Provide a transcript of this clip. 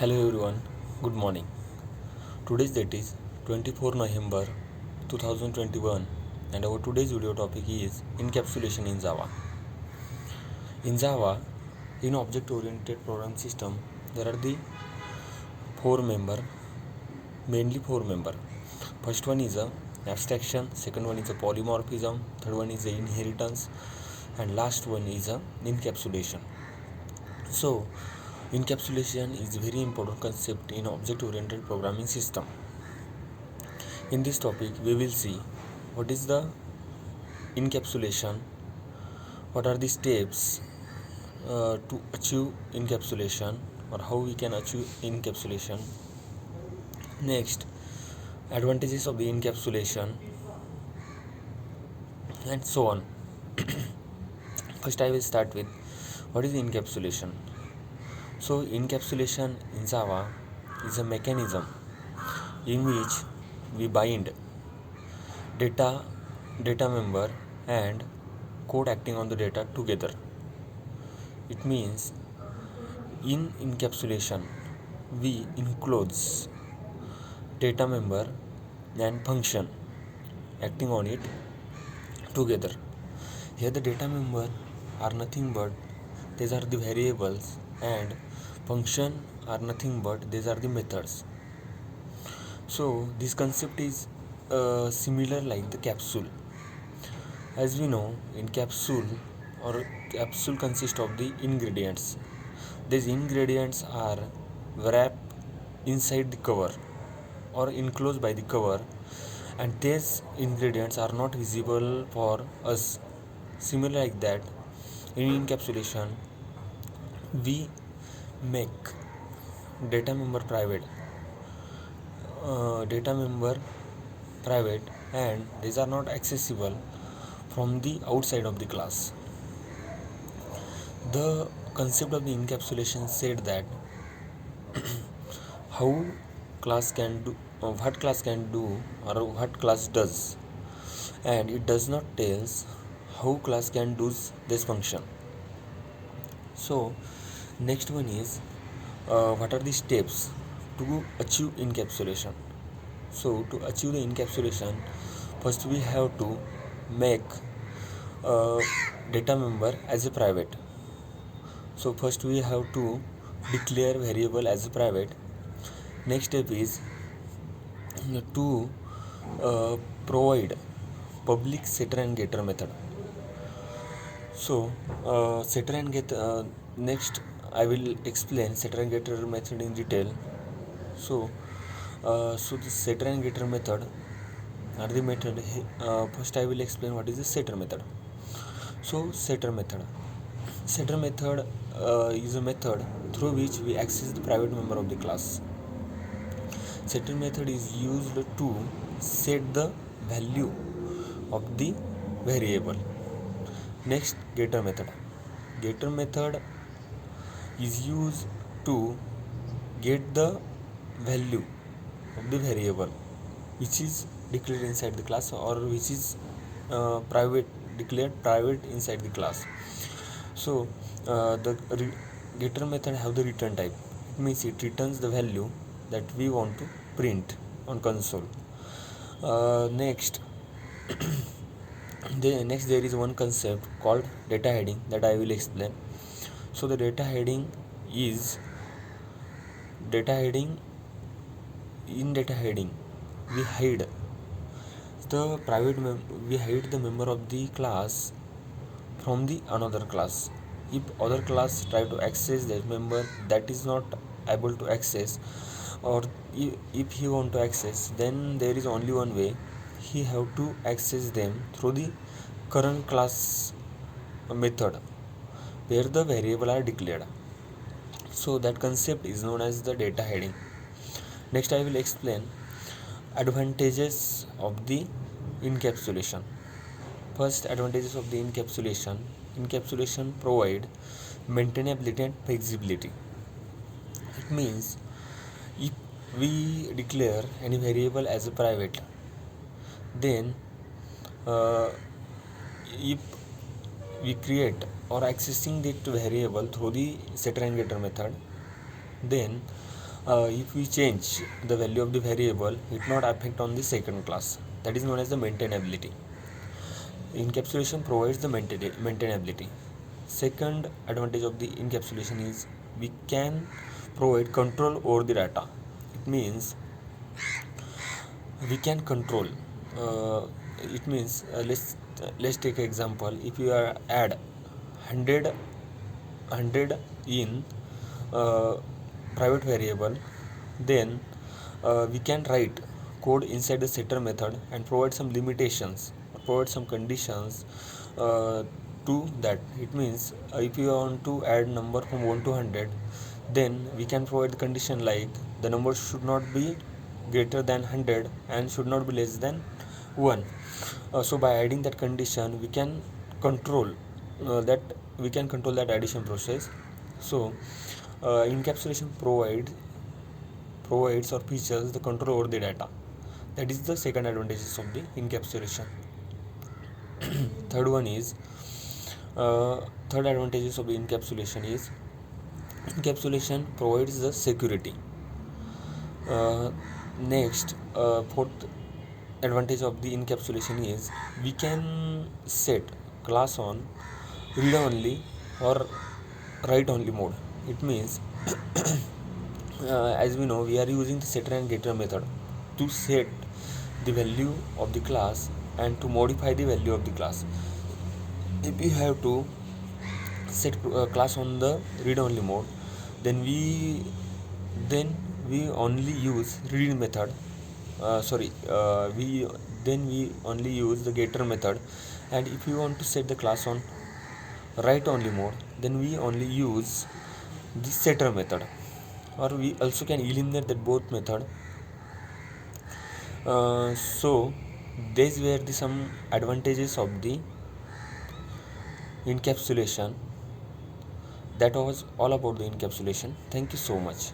Hello everyone, good morning. Today's date is 24 November 2021 and our today's video topic is encapsulation in Java. In Java, in object-oriented program system, there are the mainly four member. First one is a abstraction, second one is a polymorphism, third one is the inheritance, and last one is a encapsulation. So, encapsulation is a very important concept in object-oriented programming system. In this topic, we will see what is the encapsulation, what are the steps to achieve encapsulation or how we can achieve encapsulation. Next, advantages of the encapsulation and so on. First, I will start with what is encapsulation. So, encapsulation in Java is a mechanism in which we bind data member and code acting on the data together. It means in encapsulation we enclose data member and function acting on it together. Here the data member are nothing but these are the variables and function are nothing but these are the methods. So this concept is similar like the capsule. As we know, in capsule consists of the ingredients. These ingredients are wrapped inside the cover or enclosed by the cover, and these ingredients are not visible for us. Similar like that, in encapsulation, we make data member private and these are not accessible from the outside of the class. The concept of the encapsulation said that how class can do what class can do or what class does, and it does not tells how class can do this function. So next one is what are the steps to achieve encapsulation. So to achieve the encapsulation, first we have to make data member as a private. So first we have to declare variable as a private. Next step is to provide public setter and getter method. So setter and get next I will explain setter and getter method in detail. So the setter and getter method are the method. First I will explain what is the setter method. So setter method is a method through which we access the private member of the class. Setter method is used to set the value of the variable. Next, getter method is used to get the value of the variable which is declared inside the class or which is declared private inside the class. So the getter method have the return type. It means it returns the value that we want to print on console. Next there is one concept called data heading that I will explain. So the data heading we hide the member of the class from the another class. If other class try to access that member, that is not able to access, or if he want to access, then there is only one way. He have to access them through the current class method where the variable are declared. So that concept is known as the data heading. Next I will explain advantages of the encapsulation. First, advantages of the encapsulation provide maintainability and flexibility. It means if we declare any variable as a private, then if we create or accessing that variable through the setter and getter method, then If we change the value of the variable, it not affect on the second class. That is known as the maintainability. Encapsulation provides the maintainability. Second advantage of the encapsulation is we can provide control over the data. It means we can control. Uh, it means let's take an example. If you are add 100 in uh, private variable, then we can write code inside the setter method and provide some limitations, provide some conditions to that. It means if you want to add number from 1 to 100, then we can provide the condition like the number should not be greater than 100 and should not be less than 1. So by adding that condition, we can control that addition process. So encapsulation provides or features the control over the data. That is the second advantages of the encapsulation. Third one is third advantages of the encapsulation is encapsulation provides the security. Next, fourth advantage of the encapsulation is we can set class on read only or write only mode. It means as we know, we are using the setter and getter method to set the value of the class and to modify the value of the class. If we have to set class on the read only mode, then we only use read method. We only use the getter method. And if we want to set the class on write only mode, then we only use the setter method, or we also can eliminate that both method. So these were the some advantages of the encapsulation. That was all about the encapsulation. Thank you so much.